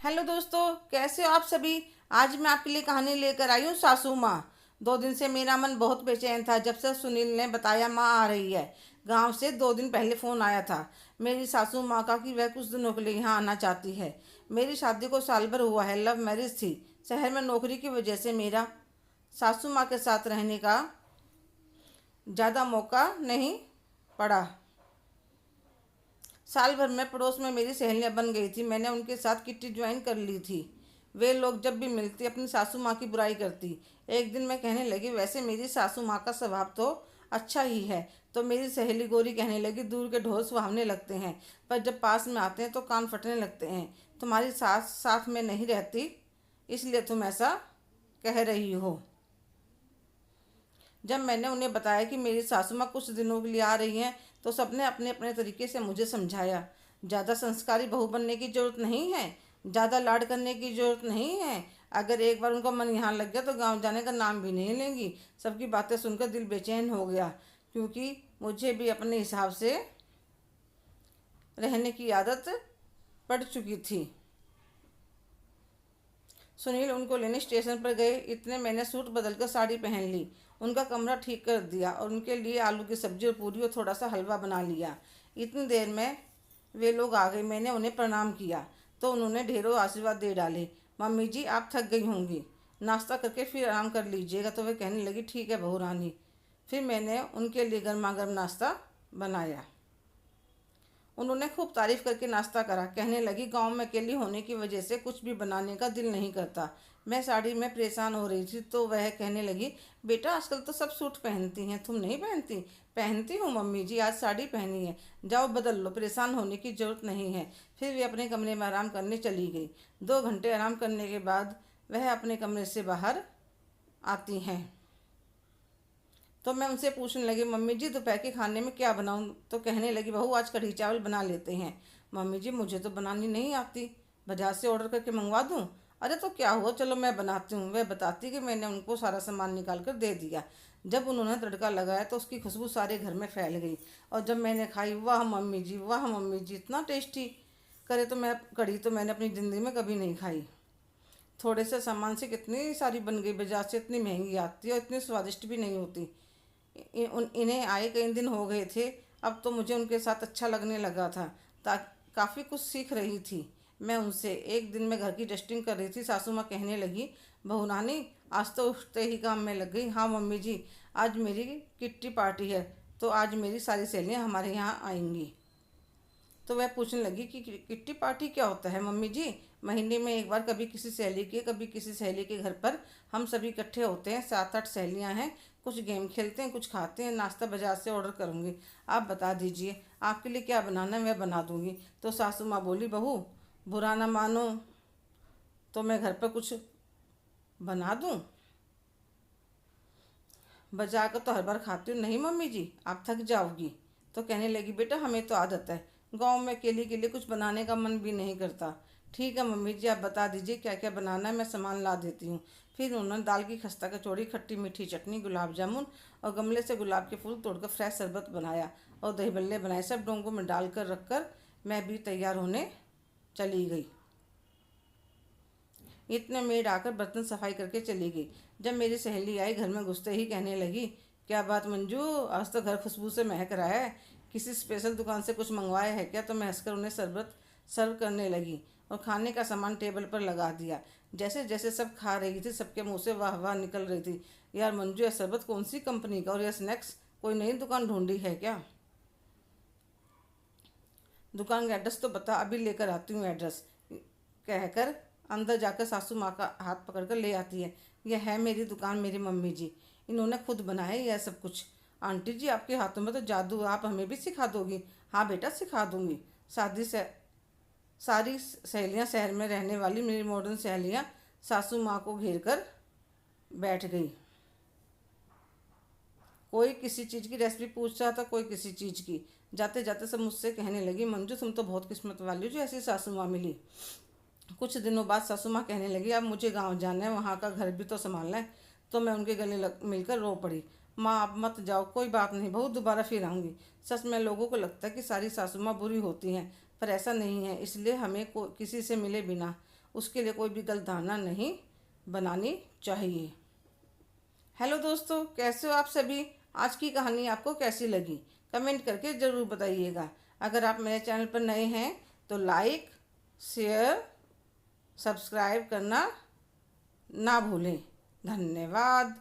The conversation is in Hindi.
हेलो दोस्तों, कैसे हो आप सभी। आज मैं आपके लिए कहानी लेकर आई हूँ सासू माँ। 2 दिन से मेरा मन बहुत बेचैन था जब से सुनील ने बताया माँ आ रही है। गांव से 2 दिन पहले फ़ोन आया था मेरी सासू माँ का कि वह कुछ दिनों के लिए यहाँ आना चाहती है। मेरी शादी को साल भर हुआ है, लव मैरिज थी। शहर में नौकरी की वजह से मेरा सासू माँ के साथ रहने का ज़्यादा मौका नहीं पड़ा। साल भर में पड़ोस में मेरी सहेलियां बन गई थी। मैंने उनके साथ किट्टी ज्वाइन कर ली थी। वे लोग जब भी मिलती अपनी सासू माँ की बुराई करती। एक दिन मैं कहने लगी, वैसे मेरी सासू माँ का स्वभाव तो अच्छा ही है। तो मेरी सहेली गोरी कहने लगी, दूर के ढोल सुहावने लगते हैं पर जब पास में आते हैं तो कान फटने लगते हैं। तुम्हारी सास साथ में नहीं रहती इसलिए तुम ऐसा कह रही हो। जब मैंने उन्हें बताया कि मेरी सासू माँ कुछ दिनों के लिए आ रही हैं तो सबने अपने अपने तरीके से मुझे समझाया। ज़्यादा संस्कारी बहू बनने की ज़रूरत नहीं है, ज़्यादा लाड करने की ज़रूरत नहीं है। अगर एक बार उनका मन यहाँ लग गया तो गांव जाने का नाम भी नहीं लेंगी। सबकी बातें सुनकर दिल बेचैन हो गया, क्योंकि मुझे भी अपने हिसाब से रहने की आदत पड़ चुकी थी। सुनील उनको लेने स्टेशन पर गए। इतने मैंने सूट बदलकर साड़ी पहन ली, उनका कमरा ठीक कर दिया और उनके लिए आलू की सब्जी और पूरी और थोड़ा सा हलवा बना लिया। इतनी देर में वे लोग आ गए। मैंने उन्हें प्रणाम किया तो उन्होंने ढेरों आशीर्वाद दे डाले। मम्मी जी, आप थक गई होंगी, नाश्ता करके फिर आराम कर लीजिएगा। तो वे कहने लगी, ठीक है बहू रानी। फिर मैंने उनके लिए गर्मा गर्म नाश्ता बनाया। उन्होंने खूब तारीफ करके नाश्ता करा। कहने लगी, गांव में अकेली होने की वजह से कुछ भी बनाने का दिल नहीं करता। मैं साड़ी में परेशान हो रही थी तो वह कहने लगी, बेटा आजकल तो सब सूट पहनती हैं, तुम नहीं पहनती। पहनती हूँ मम्मी जी, आज साड़ी पहनी है। जाओ बदल लो, परेशान होने की ज़रूरत नहीं है। फिर वे अपने कमरे में आराम करने चली गई। 2 घंटे आराम करने के बाद वह अपने कमरे से बाहर आती हैं तो मैं उनसे पूछने लगी, मम्मी जी दोपहर के खाने में क्या बनाऊं। तो कहने लगी, बहू आज कढ़ी चावल बना लेते हैं। मम्मी जी, मुझे तो बनानी नहीं आती, बाजार से ऑर्डर करके मंगवा दूं। अरे तो क्या हुआ, चलो मैं बनाती हूँ। वह बताती कि मैंने उनको सारा सामान निकाल कर दे दिया। जब उन्होंने तड़का लगाया तो उसकी खुशबू सारे घर में फैल गई। और जब मैंने खाई, वाह मम्मी जी, वाह मम्मी जी, इतना टेस्टी। करे तो मैं कढ़ी तो मैंने अपनी ज़िंदगी में कभी नहीं खाई। थोड़े से सामान से कितनी सारी बन गई। बाजार से इतनी महंगी आती है और इतनी स्वादिष्ट भी नहीं होती। इन्हें आए कई दिन हो गए थे। अब तो मुझे उनके साथ अच्छा लगने लगा था। ता काफ़ी कुछ सीख रही थी मैं उनसे। एक दिन मैं घर की डस्टिंग कर रही थी, सासू माँ कहने लगी, बहू नानी आज तो उठते ही काम में लग गई। हाँ मम्मी जी, आज मेरी किट्टी पार्टी है तो आज मेरी सारी सहेलियाँ हमारे यहाँ आएंगी। तो वह पूछने लगी कि किट्टी पार्टी क्या होता है मम्मी जी। महीने में एक बार, कभी किसी सहेली के कभी किसी सहेली के घर पर हम सभी इकट्ठे होते हैं। 7-8 सहेलियां हैं। कुछ गेम खेलते हैं, कुछ खाते हैं। नाश्ता बाजार से ऑर्डर करूँगी। आप बता दीजिए आपके लिए क्या बनाना है, मैं बना दूँगी। तो सासू माँ बोली, बहू बुरा ना मानो तो मैं घर पर कुछ बना दूँ। बाजार का तो हर बार खाती हूँ। नहीं मम्मी जी, आप थक जाओगी। तो कहने लगी, बेटा हमें तो आदत है, गांव में अकेले के लिए कुछ बनाने का मन भी नहीं करता। ठीक है मम्मी जी, आप बता दीजिए क्या क्या बनाना है, मैं सामान ला देती हूँ। फिर उन्होंने दाल की खस्ता कचौड़ी, खट्टी मीठी चटनी, गुलाब जामुन और गमले से गुलाब के फूल तोड़कर फ्रेश शरबत बनाया और दही बल्ले बनाए। सब डोंगों में डालकर रखकर मैं भी तैयार होने चली गई। इतने मेड आकर बर्तन सफाई करके चली गई। जब मेरी सहेली आई, घर में घुसते ही कहने लगी, क्या बात मंजू, आज तो घर खुशबू से महक रहा है, किसी स्पेशल दुकान से कुछ मंगवाया है क्या। तो मैं हंसकर उन्हें शरबत सर्व करने लगी और खाने का सामान टेबल पर लगा दिया। जैसे जैसे सब खा रही थी सबके मुंह से वाह वाह निकल रही थी। यार मंजू, यह शरबत कौन सी कंपनी का और यह स्नैक्स कोई नई दुकान ढूंढी है क्या। दुकान का एड्रेस तो बता, अभी लेकर आती हूँ एड्रेस, कहकर अंदर जाकर सासू माँ का हाथ पकड़कर ले आती है। यह है मेरी दुकान मेरी मम्मी जी, इन्होंने खुद बनाया यह सब कुछ। आंटी जी, आपके हाथों में तो जादू है, आप हमें भी सिखा दोगी। हाँ बेटा, सिखा दूंगी। शादी से सारी सहेलियाँ, शहर में रहने वाली मेरी मॉडर्न सहेलियाँ सासू माँ को घेर कर बैठ गई। कोई किसी चीज़ की रेसिपी पूछ रहा था, कोई किसी चीज़ की। जाते जाते सब मुझसे कहने लगी, मंजू तुम तो बहुत किस्मत वाली हो जो ऐसी सासू माँ मिली। कुछ दिनों बाद सासू माँ कहने लगी, अब मुझे गांव जाना है, वहाँ का घर भी तो संभालना है। तो मैं उनके गले मिलकर रो पड़ी। माँ आप मत जाओ, कोई बात नहीं बहू, दोबारा फिर आऊँगी। सच में लोगों को लगता है कि सारी सासू माँ बुरी होती हैं, पर ऐसा नहीं है। इसलिए हमें किसी से मिले बिना उसके लिए कोई भी गलत धारणा नहीं बनानी चाहिए। हेलो दोस्तों, कैसे हो आप सभी? आज की कहानी आपको कैसी लगी कमेंट करके ज़रूर बताइएगा। अगर आप मेरे चैनल पर नए हैं तो लाइक, शेयर, सब्सक्राइब करना ना भूलें। धन्यवाद।